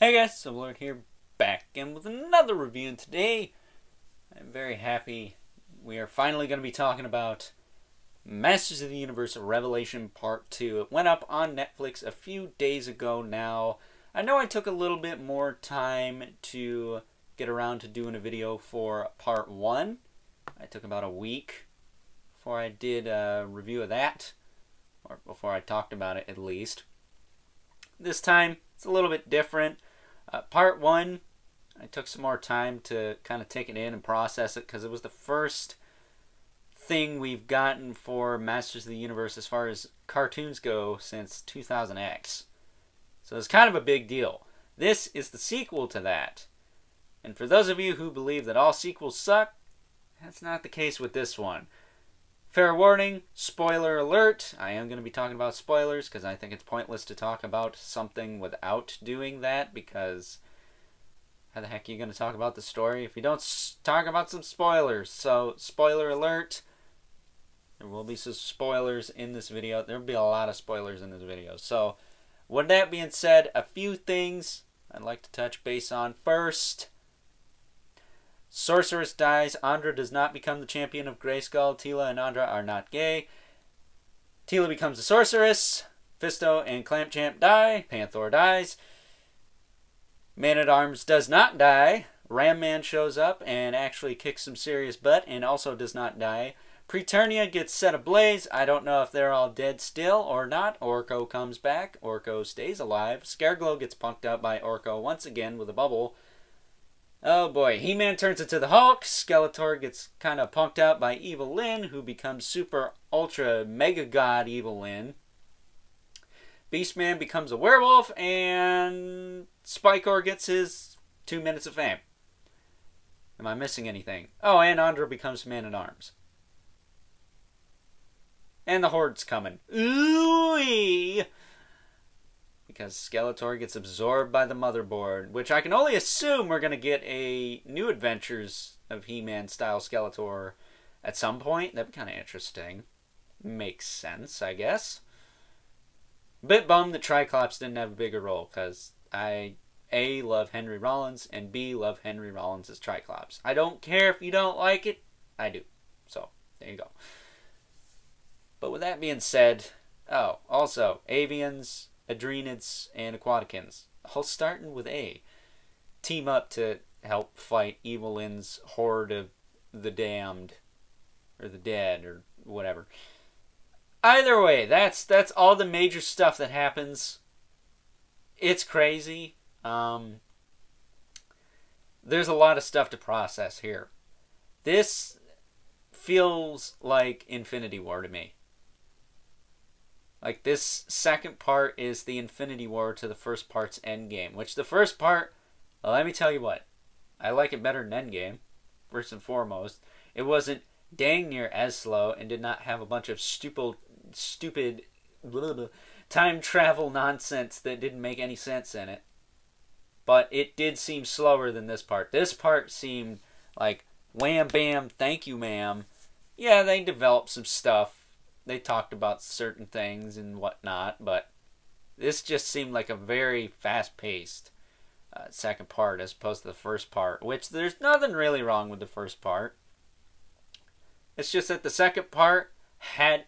Hey guys, Silverlord here, back again with another review, and today I'm very happy we are finally going to be talking about Masters of the Universe Revelation Part 2. It went up on Netflix a few days ago now. I know I took a little bit more time to get around to doing a video for Part 1. I took about a week before I did a review of that, or before I talked about it at least. This time, it's a little bit different. Part 1, I took some more time to kind of take it in and process it because it was the first thing we've gotten for Masters of the Universe as far as cartoons go since 2000X. So it's kind of a big deal. This is the sequel to that. And for those of you who believe that all sequels suck, that's not the case with this one. Fair warning, spoiler alert. I am going to be talking about spoilers because I think it's pointless to talk about something without doing that, because how the heck are you going to talk about the story if you don't talk about some spoilers? So, spoiler alert. There will be some spoilers in this video. There will be a lot of spoilers in this video. So, with that being said, a few things I'd like to touch base on. First, Sorceress dies. Andra does not become the champion of Grayskull. Teela and Andra are not gay. Teela becomes a sorceress. Fisto and Clampchamp die. Panther dies. Man-at-Arms does not die. Ram Man shows up and actually kicks some serious butt and also does not die. Preternia gets set ablaze. I don't know if they're all dead still or not. Orko comes back. Orko stays alive. Scareglow gets punked out by Orko once again with a bubble. Oh boy, He-Man turns into the Hulk. Skeletor gets kind of punked out by Evil Lyn, who becomes super ultra mega god Evil Lyn. Beastman becomes a werewolf, and Spikor gets his 2 minutes of fame. Am I missing anything? Oh, and Andra becomes Man-at-Arms. And the Horde's coming. Ooh-wee! Because Skeletor gets absorbed by the motherboard, which I can only assume we're going to get a new Adventures of He-Man style Skeletor at some point. That'd be kind of interesting. Makes sense, I guess. Bit bummed that Triclops didn't have a bigger role, because I, A, love Henry Rollins, and B, love Henry Rollins as Triclops. I don't care if you don't like it. I do. So, there you go. But with that being said, oh, also, Avians, Adrenids, and Aquaticans, all starting with A, team up to help fight Evil Lyn's horde of the damned, or the dead, or whatever. Either way, that's all the major stuff that happens. It's crazy. There's a lot of stuff to process here. This feels like Infinity War to me. Like, this second part is the Infinity War to the first part's Endgame. Which the first part, well, let me tell you what. I like it better than Endgame, first and foremost. It wasn't dang near as slow and did not have a bunch of stupid blah, blah, time travel nonsense that didn't make any sense in it. But it did seem slower than this part. This part seemed like, wham bam, thank you ma'am. Yeah, they developed some stuff. They talked about certain things and whatnot, but this just seemed like a very fast-paced second part as opposed to the first part, which there's nothing really wrong with the first part. It's just that the second part, had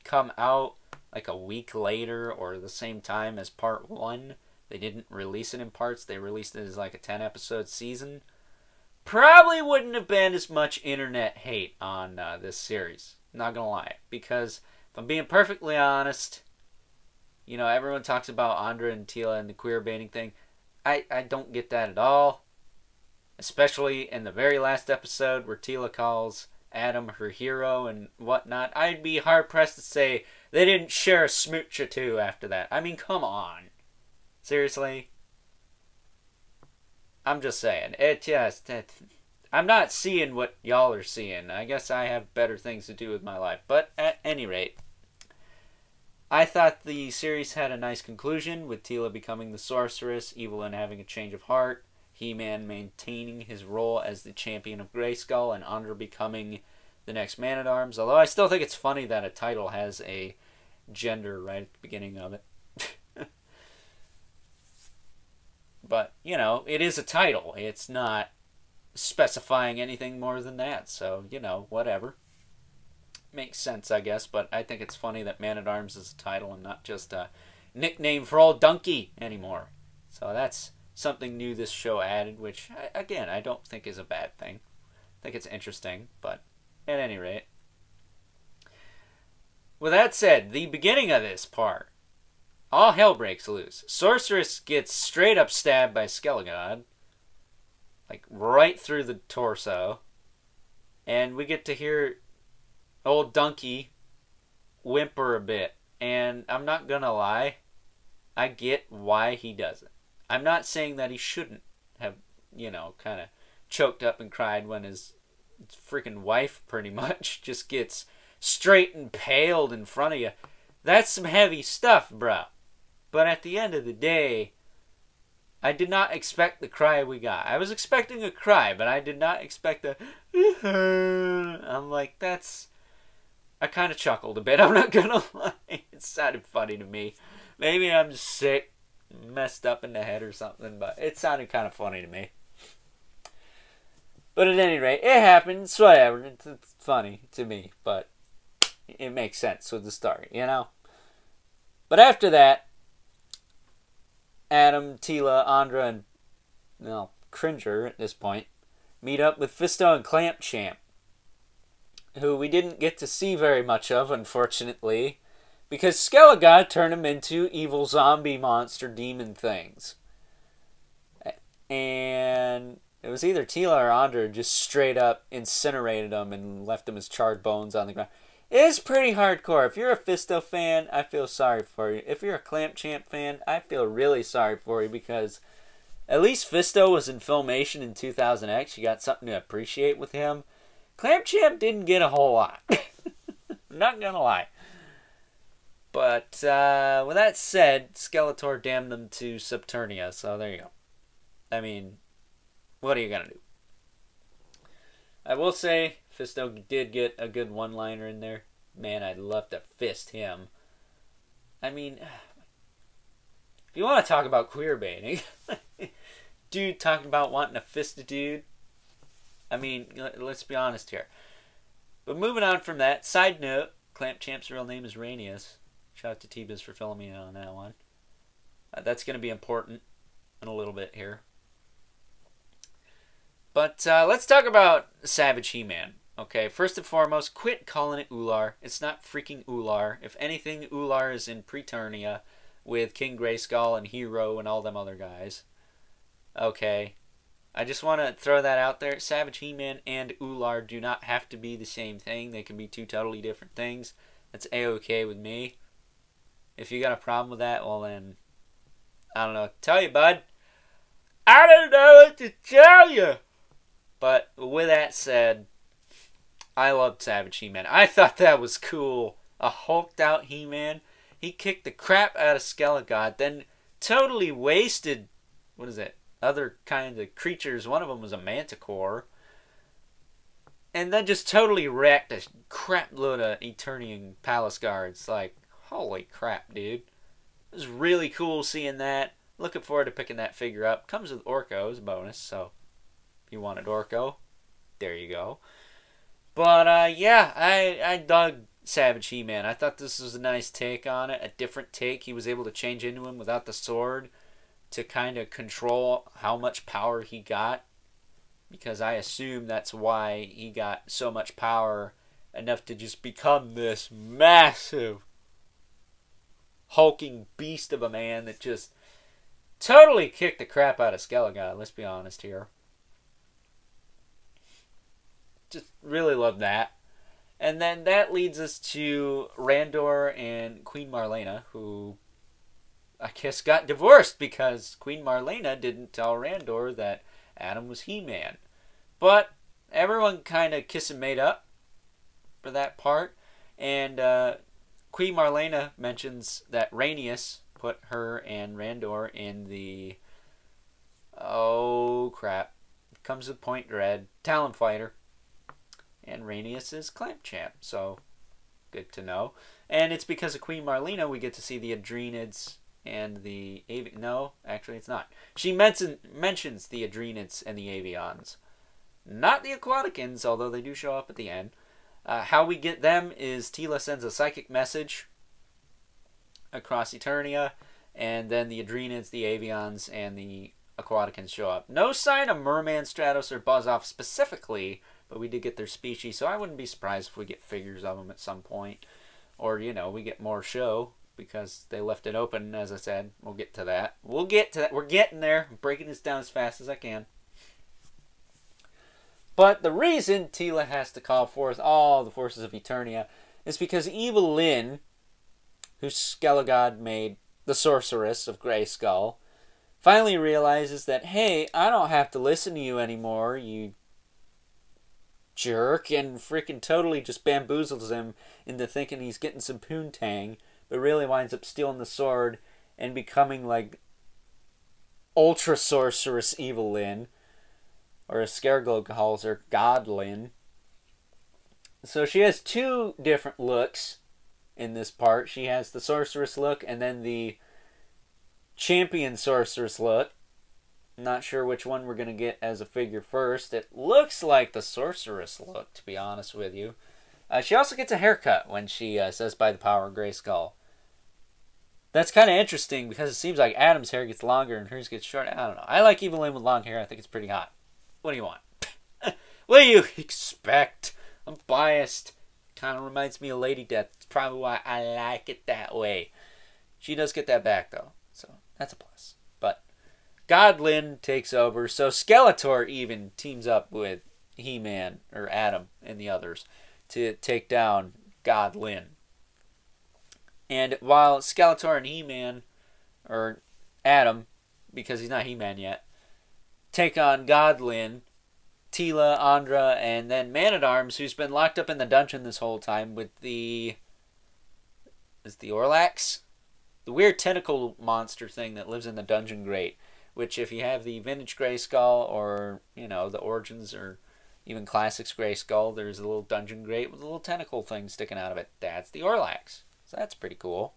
come out like a week later or the same time as part 1, they didn't release it in parts, they released it as like a 10-episode season, probably wouldn't have been as much internet hate on this series. Not gonna lie. Because, if I'm being perfectly honest, you know, everyone talks about Andra and Teela and the queer baiting thing. I don't get that at all. Especially in the very last episode where Teela calls Adam her hero and whatnot. I'd be hard-pressed to say they didn't share a smooch or two after that. I mean, come on. Seriously? I'm just saying. I'm not seeing what y'all are seeing. I guess I have better things to do with my life. But at any rate, I thought the series had a nice conclusion with Teela becoming the sorceress, Evil Lyn having a change of heart, He-Man maintaining his role as the champion of Grayskull, and Andra becoming the next Man-at-Arms. Although I still think it's funny that a title has a gender right at the beginning of it. But, you know, it is a title. It's not specifying anything more than that. So, you know, whatever. Makes sense, I guess. But I think it's funny that Man-at-Arms is a title and not just a nickname for old donkey anymore. So that's something new this show added, which, again, I don't think is a bad thing. I think it's interesting, but at any rate. With that said, the beginning of this part, all hell breaks loose. Sorceress gets straight up stabbed by Skelegod, like right through the torso, and we get to hear old donkey whimper a bit. And I'm not gonna lie, I get why he does it. I'm not saying that he shouldn't have, you know, kind of choked up and cried when his freaking wife pretty much just gets straight impaled in front of you. That's some heavy stuff, bro. But at the end of the day, I did not expect the cry we got. I was expecting a cry, but I did not expect a... I'm like, that's... I kind of chuckled a bit, I'm not gonna lie. It sounded funny to me. Maybe I'm just sick, messed up in the head or something, but it sounded kind of funny to me. But at any rate, it happens, whatever. It's funny to me, but it makes sense with the story, you know? But after that, Adam, Teela, Andra, and, well, Cringer at this point, meet up with Fisto and Clamp Champ, who we didn't get to see very much of, unfortunately, because Skelegod turned him into evil zombie monster demon things. And it was either Teela or Andra just straight up incinerated him and left him as charred bones on the ground. It is pretty hardcore. If you're a Fisto fan, I feel sorry for you. If you're a Clamp Champ fan, I feel really sorry for you, because at least Fisto was in Filmation in 2000X. You got something to appreciate with him. Clamp Champ didn't get a whole lot. Not gonna lie. But with that said, Skeletor damned them to Subternia, so there you go. I mean, what are you gonna do? I will say, Fisto did get a good one-liner in there. Man, I'd love to fist him. I mean, if you want to talk about queerbaiting, dude talking about wanting to fist a dude, I mean, let's be honest here. But moving on from that, side note, Clamp Champ's real name is Ranius. Shout out to T-Biz for filling me in on that one. That's going to be important in a little bit here. But let's talk about Savage He-Man. Okay, first and foremost, quit calling it Ular. It's not freaking Ular. If anything, Ular is in Preternia with King Grayskull and Hero and all them other guys. Okay. I just want to throw that out there. Savage He-Man and Ular do not have to be the same thing. They can be two totally different things. That's A-okay with me. If you got a problem with that, well then, I don't know what to tell you, bud. I don't know what to tell you. But with that said, I loved Savage He-Man. I thought that was cool. A hulked out He-Man. He kicked the crap out of Skelegod, then totally wasted, what is it, other kinds of creatures. One of them was a Manticore. And then just totally wrecked a crap load of Eternian Palace Guards. Like, holy crap, dude. It was really cool seeing that. Looking forward to picking that figure up. Comes with Orko as a bonus, so if you wanted Orko, there you go. But, yeah, I dug Savage He-Man. I thought this was a nice take on it, a different take. He was able to change into him without the sword to kind of control how much power he got, because I assume that's why he got so much power, enough to just become this massive hulking beast of a man that just totally kicked the crap out of Skelegod. Let's be honest here. Just really love that. And then that leads us to Randor and Queen Marlena, who I guess got divorced because Queen Marlena didn't tell Randor that Adam was He-Man. But everyone kind of kiss and made up for that part. And Queen Marlena mentions that Ranius put her and Randor in the, oh crap, comes with Point Dread, Talon Fighter. And Ranius is Clamp Champ, so good to know. And it's because of Queen Marlena we get to see the Adrenids and the no, actually it's not. She mentions the Adrenids and the Avians, not the Aquaticans, although they do show up at the end. How we get them is Teela sends a psychic message across Eternia, and then the Adrenids, the Avians, and the Aquaticans show up. No sign of Merman, Stratos, or Buzz-Off specifically, but we did get their species, so I wouldn't be surprised if we get figures of them at some point. Or, you know, we get more show, because they left it open, as I said. We'll get to that. We'll get to that. We're getting there. I'm breaking this down as fast as I can. But the reason Teela has to call forth all the forces of Eternia is because Evil Lyn, who Skelegod made the sorceress of Grayskull, finally realizes that, hey, I don't have to listen to you anymore, you jerk, and freaking totally just bamboozles him into thinking he's getting some poontang, but really winds up stealing the sword and becoming like Ultra Sorceress Evil Lyn, or as Scareglow calls her, God Lyn. So she has two different looks in this part. She has the Sorceress look and then the Champion Sorceress look. Not sure which one we're going to get as a figure first. It looks like the Sorceress look, to be honest with you. She also gets a haircut when she says by the power of Grayskull. That's kind of interesting because it seems like Adam's hair gets longer and hers gets shorter. I don't know. I like Evil Lyn with long hair. I think it's pretty hot. What do you want? What do you expect? I'm biased. Kind of reminds me of Lady Death. It's probably why I like it that way. She does get that back, though. So that's a plus. But God Lyn takes over. So Skeletor even teams up with He-Man, or Adam, and the others to take down God Lyn. And while Skeletor and He-Man, or Adam, because he's not He-Man yet, take on God Lyn, Teela, Andra, and then Man-at-Arms, who's been locked up in the dungeon this whole time with the... is the Orlax? The weird tentacle monster thing that lives in the dungeon grate, which if you have the vintage Grayskull, or, you know, the Origins, or even Classics Grayskull, there's a little dungeon grate with a little tentacle thing sticking out of it. That's the Orlax. So that's pretty cool.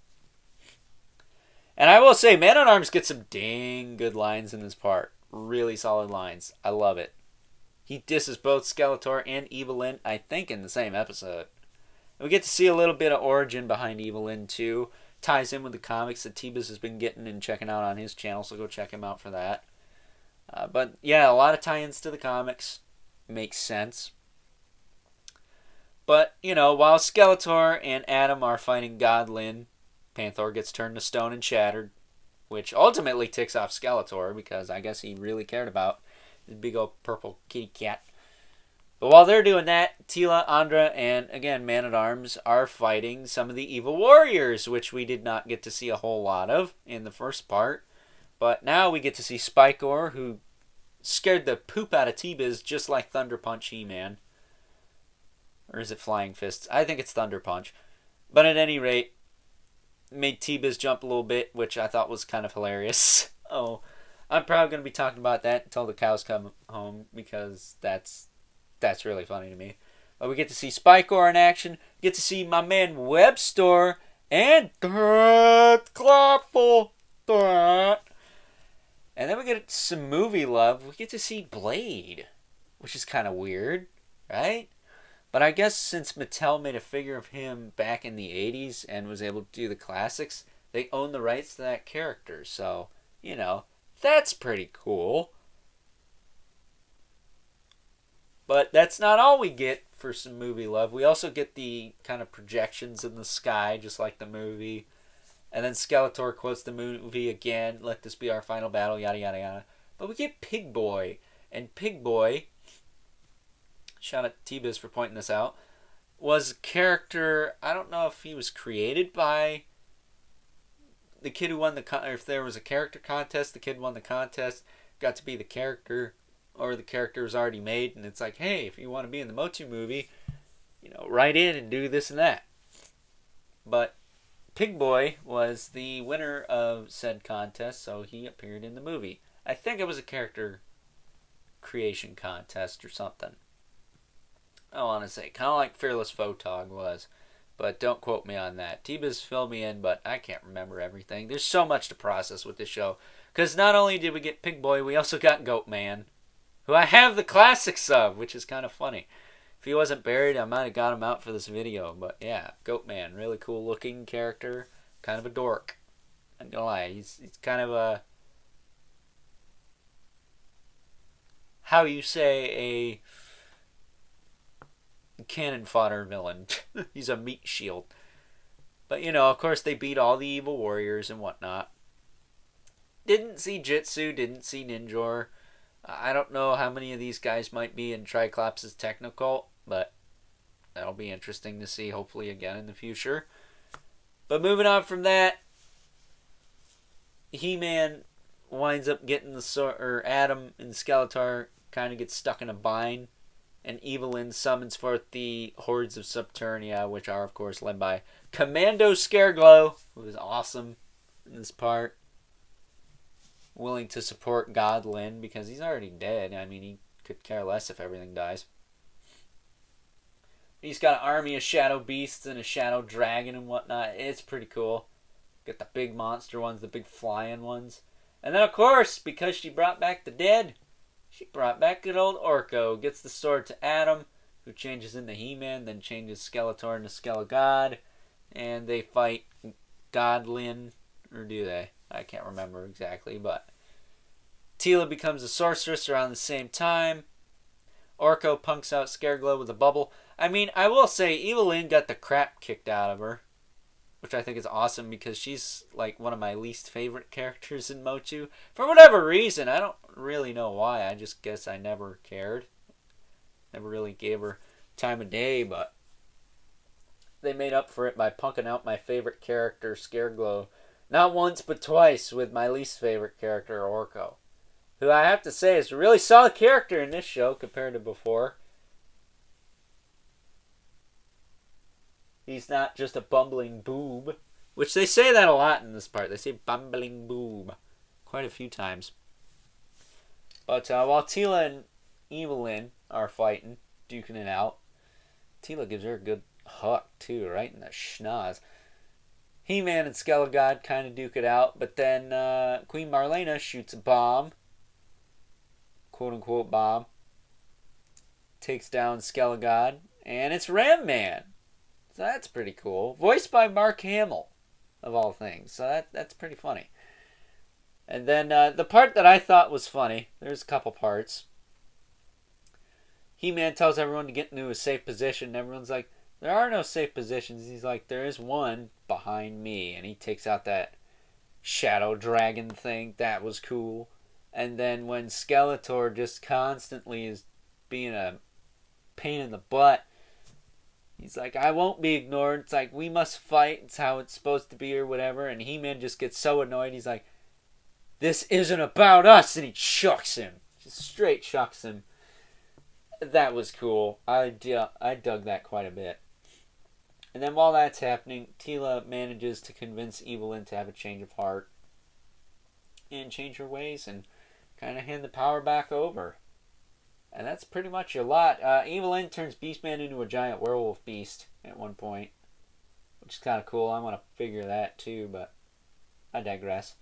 And I will say, Man-at-Arms gets some dang good lines in this part. Really solid lines. I love it. He disses both Skeletor and Evil Lyn, I think, in the same episode. And we get to see a little bit of origin behind Evil Lyn, too. Ties in with the comics that T-Biz has been getting and checking out on his channel, so go check him out for that. But, yeah, a lot of tie-ins to the comics. Makes sense. But, you know, while Skeletor and Adam are fighting God Lyn, Panther gets turned to stone and shattered, which ultimately ticks off Skeletor, because I guess he really cared about his big old purple kitty cat. But while they're doing that, Teela, Andra, and again Man-at-Arms are fighting some of the evil warriors, which we did not get to see a whole lot of in the first part. But now we get to see Spikor, who scared the poop out of T-Biz just like Thunder Punch He-Man. Or is it Flying Fists? I think it's Thunder Punch. But at any rate, made T-Biz jump a little bit, which I thought was kind of hilarious. Oh, I'm probably going to be talking about that until the cows come home, because that's really funny to me. But we get to see Spikor in action. We get to see my man Webstor and Clawful. And then we get some movie love. We get to see Blade, which is kind of weird, right? But I guess since Mattel made a figure of him back in the 80s and was able to do the classics, they own the rights to that character. So, you know, that's pretty cool. But that's not all we get for some movie love. We also get the kind of projections in the sky, just like the movie. And then Skeletor quotes the movie again, let this be our final battle, yada, yada, yada. But we get Pig Boy. And Pig Boy, shout out to T-Biz for pointing this out, was a character, I don't know if he was created by the kid who won the or if there was a character contest, the kid won the contest, got to be the character, or the character was already made, and it's like, hey, if you want to be in the Motu movie, you know, write in and do this and that. But Pig Boy was the winner of said contest, so he appeared in the movie. I think it was a character creation contest or something. I want to say, kind of like Fearless Photog was. but don't quote me on that. T-Biz filled me in, but I can't remember everything. There's so much to process with this show. Because not only did we get Pig Boy, we also got Goat Man, who I have the classics of, which is kind of funny. If he wasn't buried, I might have got him out for this video. But yeah, Goat Man, really cool looking character, kind of a dork. I'm gonna lie, he's kind of a, how you say, a cannon fodder villain. He's a meat shield. But you know, of course they beat all the evil warriors and whatnot. Didn't see Jitsu, didn't see Ninjor. I don't know how many of these guys might be in Triclops' Technocult, but that'll be interesting to see, hopefully again in the future. But moving on from that, He-Man winds up getting the sword, or Adam and Skeletor kind of get stuck in a bind, and Evelyn summons forth the hordes of Subternia, which are of course led by Commando Scareglow, who is awesome in this part, willing to support God Lyn because he's already dead. I mean, he could care less if everything dies. He's got an army of shadow beasts and a shadow dragon and whatnot. It's pretty cool. Got the big monster ones, the big flying ones. And then, of course, because she brought back the dead, she brought back good old Orko. Gets the sword to Adam, who changes into He-Man, then changes Skeletor into Skelegod. And they fight God Lyn, or do they? I can't remember exactly, but Teela becomes a sorceress around the same time. Orko punks out Scareglow with a bubble. I mean, I will say, Evelyn got the crap kicked out of her, which I think is awesome because she's like one of my least favorite characters in Mochu. For whatever reason, I don't really know why. I just guess I never cared. Never really gave her time of day, but they made up for it by punking out my favorite character, Scareglow. Not once, but twice with my least favorite character, Orko, who I have to say is a really solid character in this show compared to before. He's not just a bumbling boob, which they say that a lot in this part. They say bumbling boob quite a few times. But while Teela and Evelyn are fighting, duking it out, Teela gives her a good huck too, right in the schnoz. He-Man and Skelegod kind of duke it out, but then Queen Marlena shoots a bomb, quote-unquote bomb, takes down Skelegod, and it's Ram-Man. So that's pretty cool. Voiced by Mark Hamill, of all things. So that's pretty funny. And then the part that I thought was funny, there's a couple parts. He-Man tells everyone to get into a safe position, and everyone's like, there are no safe positions. He's like, there is one behind me. And he takes out that shadow dragon thing. That was cool. And then when Skeletor just constantly is being a pain in the butt, he's like, I won't be ignored. It's like, we must fight. It's how it's supposed to be or whatever. And He-Man just gets so annoyed. He's like, this isn't about us. And he chucks him. Just straight chucks him. That was cool. I dug that quite a bit. And then while that's happening, Teela manages to convince Evelyn to have a change of heart and change her ways and kind of hand the power back over. And that's pretty much a lot. Evelyn turns Beastman into a giant werewolf beast at one point, which is kind of cool. I want to figure that too, but I digress.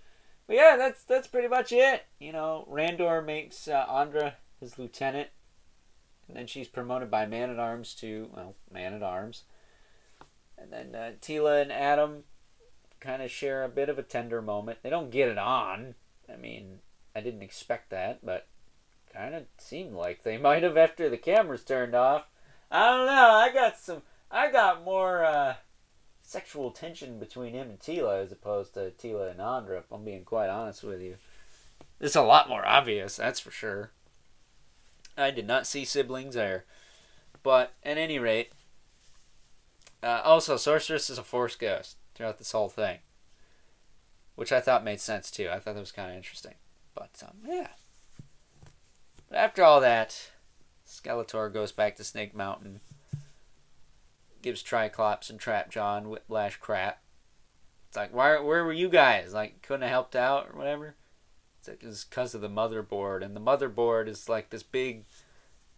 But yeah, that's pretty much it. You know, Randor makes Andra his lieutenant, and then she's promoted by Man-at-Arms to, well, Man-at-Arms. And then Teela and Adam kind of share a bit of a tender moment. They don't get it on. I mean, I didn't expect that, but kind of seemed like they might have after the cameras turned off. I don't know. I got more sexual tension between him and Teela as opposed to Teela and Andra, if I'm being quite honest with you. It's a lot more obvious, that's for sure. I did not see siblings there. But at any rate, also, Sorceress is a Force Ghost throughout this whole thing, which I thought made sense too. I thought that was kind of interesting. But, yeah. But after all that, Skeletor goes back to Snake Mountain, gives Triclops and Trapjaw Whiplash crap. It's like, where were you guys? Like, couldn't have helped out or whatever? It's like, it's because of the motherboard. And the motherboard is like this big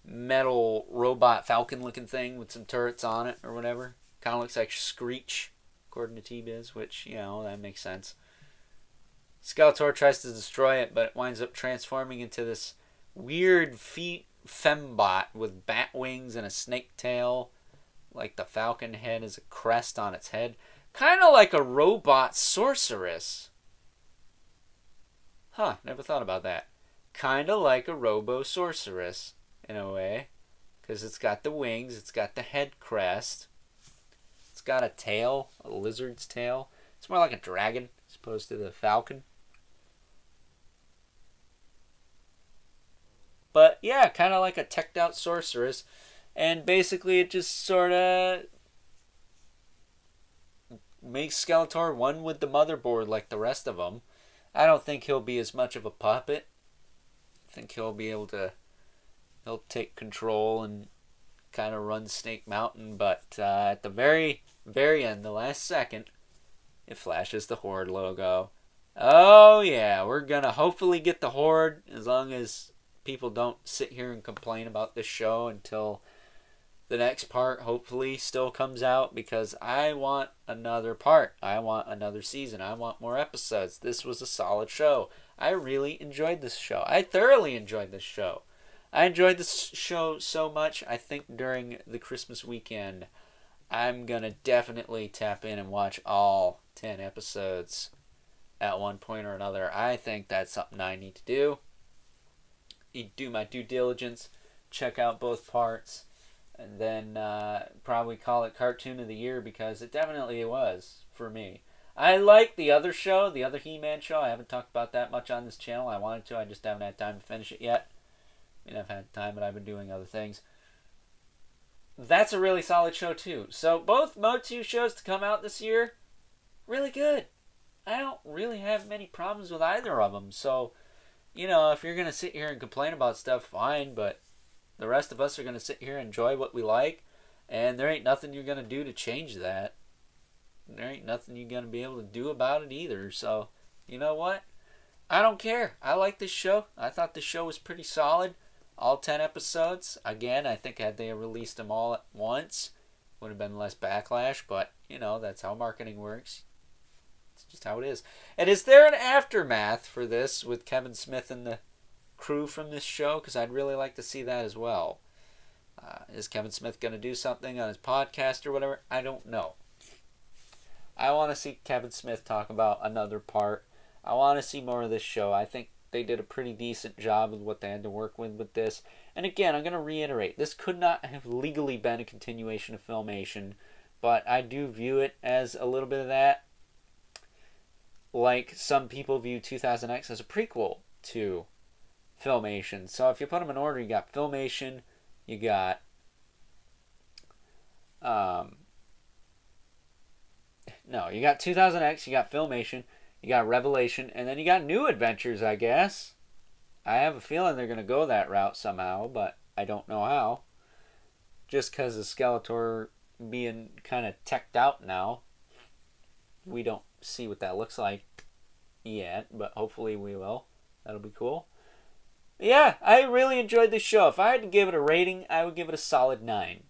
metal robot falcon looking thing with some turrets on it or whatever. Kind of looks like Screech, according to T-Biz, which, that makes sense. Skeletor tries to destroy it, but it winds up transforming into this weird fembot with bat wings and a snake tail. Like the falcon head is a crest on its head. Kind of like a robot sorceress. Huh, never thought about that. Kind of like a robo-sorceress, in a way. Because it's got the wings, it's got the head crest. It's got a tail, a lizard's tail. It's more like a dragon, as opposed to the falcon. But yeah, kind of like a teched out sorceress. And basically it just sort of makes Skeletor one with the motherboard like the rest of them. I don't think he'll be as much of a puppet. I think he'll be able to... He'll take control and kind of run Snake Mountain. But at the very, very end, the last second, it flashes the Horde logo. Oh yeah, we're going to hopefully get the Horde as long as people don't sit here and complain about this show until the next part hopefully still comes out, because I want another part. I want another season. I want more episodes. This was a solid show. I really enjoyed this show. I thoroughly enjoyed this show. I enjoyed this show so much, I think during the Christmas weekend, I'm going to definitely tap in and watch all 10 episodes at one point or another. I think that's something I need to do. Do my due diligence, check out both parts, and then probably call it Cartoon of the Year, because it definitely was for me. I like the other show, the other He-Man show. I haven't talked about that much on this channel. I wanted to, I just haven't had time to finish it yet. I mean, I've had time, but I've been doing other things. That's a really solid show too. So both Motu shows to come out this year, really good. I don't really have many problems with either of them. So, if you're going to sit here and complain about stuff, fine, but the rest of us are going to sit here and enjoy what we like, and there ain't nothing you're going to do to change that. There ain't nothing you're going to be able to do about it either. So, you know what? I don't care. I like this show. I thought the show was pretty solid. All 10 episodes. Again, I think had they released them all at once, would have been less backlash, but, that's how marketing works. It's just how it is. And is there an aftermath for this with Kevin Smith and the crew from this show? Because I'd really like to see that as well. Is Kevin Smith going to do something on his podcast or whatever? I don't know. I want to see Kevin Smith talk about another part. I want to see more of this show. I think they did a pretty decent job with what they had to work with this. And again, I'm going to reiterate, this could not have legally been a continuation of Filmation, but I do view it as a little bit of that. Like some people view 2000X as a prequel to Filmation. So if you put them in order, you got Filmation, you got you got 2000X, you got Filmation, you got Revelation, and then you got New Adventures, I guess. I have a feeling they're going to go that route somehow, but I don't know how. Just because of Skeletor being kind of teched out now. We don't see what that looks like yet, but hopefully we will. That'll be cool. Yeah, I really enjoyed this show. If I had to give it a rating, I would give it a solid 9.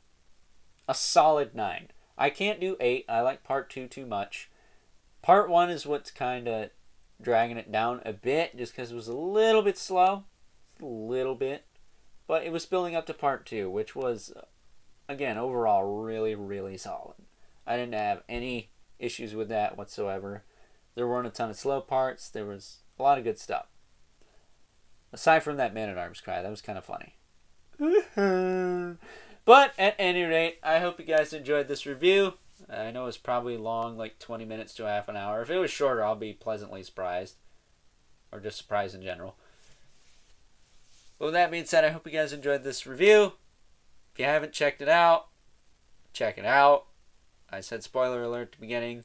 A solid 9. I can't do 8. I like part 2 too much. Part 1 is what's kind of dragging it down a bit, just because it was a little bit slow. A little bit. But it was building up to part 2, which was, again, overall really, really solid. I didn't have any issues with that whatsoever. There weren't a ton of slow parts. There was a lot of good stuff. Aside from that Man-at-Arms cry, that was kind of funny. But at any rate, I hope you guys enjoyed this review. I know it's probably long, like 20 minutes to half an hour. If it was shorter, I'll be pleasantly surprised. Or just surprised in general. But with that being said, I hope you guys enjoyed this review. If you haven't checked it out, check it out. I said spoiler alert at the beginning.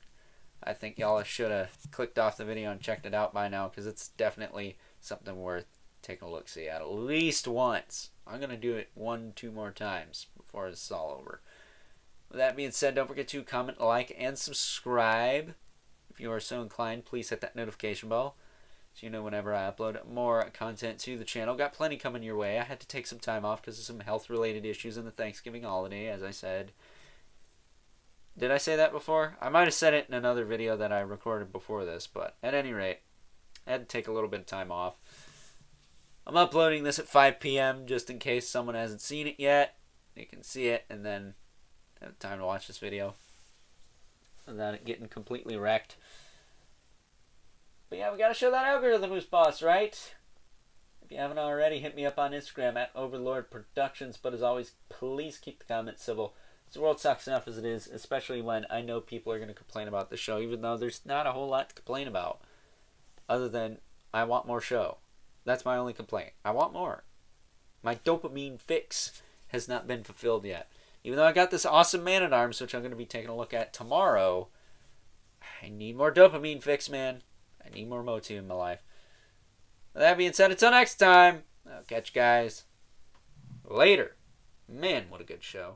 I think y'all should have clicked off the video and checked it out by now, because it's definitely something worth taking a look-see at least once. I'm going to do it 1-2 more times before it's all over. With that being said, don't forget to comment, like, and subscribe. If you are so inclined, please hit that notification bell so you know whenever I upload more content to the channel. Got plenty coming your way. I had to take some time off because of some health-related issues in the Thanksgiving holiday, as I said. Did I say that before? I might have said it in another video that I recorded before this, but at any rate, I had to take a little bit of time off. I'm uploading this at 5 p.m. just in case someone hasn't seen it yet. You can see it and then have time to watch this video without it getting completely wrecked. But yeah, we gotta show that algorithm who's boss, right? If you haven't already, hit me up on Instagram at Overlord Productions. But as always, please keep the comments civil. The world sucks enough as it is, especially when I know people are going to complain about the show, even though there's not a whole lot to complain about. Other than, I want more show. That's my only complaint. I want more. My dopamine fix has not been fulfilled yet. Even though I got this awesome Man-at-Arms, which I'm going to be taking a look at tomorrow, I need more dopamine fix, man. I need more Motu in my life. With that being said, until next time, I'll catch you guys later. Man, what a good show.